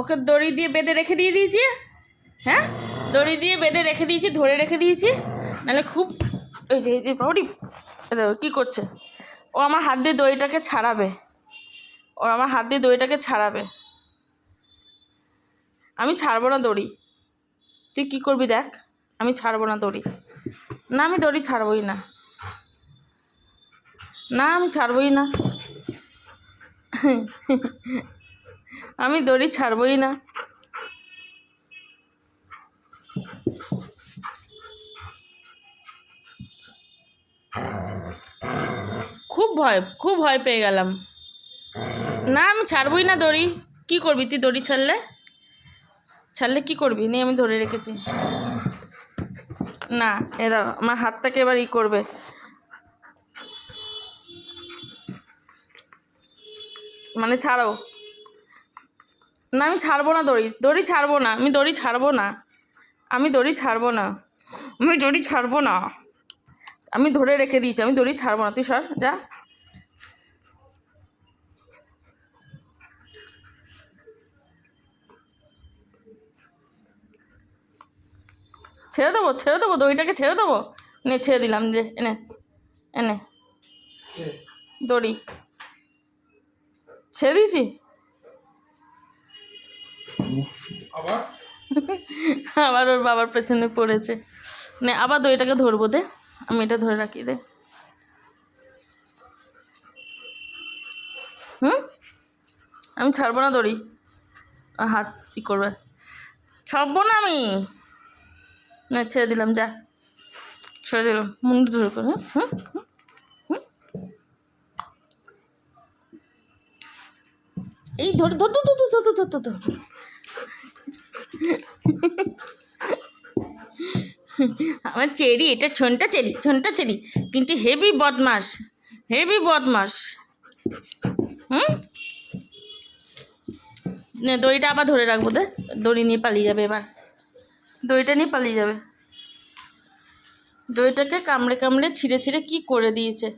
ওকে দড়ি দিয়ে বেঁধে রেখে দিয়েছি। হ্যাঁ, দড়ি দিয়ে বেঁধে রেখে দিয়েছি, ধরে রেখে দিয়েছি, নাহলে খুব এই যে বাবুটি কী করছে, ও আমার হাত দিয়ে দড়িটাকে ছাড়াবে, আমি ছাড়বো না দড়ি। তুই কী করবি দেখ, আমি ছাড়বো না দড়ি। না, আমি দড়ি ছাড়বই না, আমি ছাড়বই না, আমি দড়ি ছাড়বই না। খুব ভয় পেয়ে গেলাম। না, আমি ছাড়বই না দড়ি। কি করবি তুই দড়ি ছাড়লে কি করবি? নে, আমি ধরে রেখেছি। না, এরা আমার হাতটাকে এবার করবে। মানে ছাড়ো। না, আমি ছাড়বো না দড়ি ছাড়বো না, আমি দড়ি ছাড়বো না, আমি ধরে রেখে দিয়েছি, আমি দড়ি ছাড়বো না। তুই সর, যা। ছেড়ে দেবো দড়িটাকে ছেড়ে দেবো। নে, ছেড়ে দিলাম, যে এনে দড়ি ছেড়ে দিয়েছি। আবার ওর বাবার পেছনে পড়েছে। নে, আবার দড়িটাকে ধরবো, দে, আমি এটা ধরে রাখি, দে। আমি ছাড়বো না দড়ি। হাত কী করবে? ছাড়বো না আমি। না, ছেড়ে দিলাম, যা, ছেড়ে দিলাম, মুন্ডু ধরে করে। এই ধর। আমার চেরি, এটা ছোনটা চেরি, কিন্তু হেভি বদমাস। নে, দড়িটা আবার ধরে রাখবো, দে। দড়ি নিয়ে পালিয়ে যাবে এবার, দড়িটা নিয়ে পালিয়ে যাবে। দড়িটাকে কামড়ে ছিঁড়ে কি করে দিয়েছে।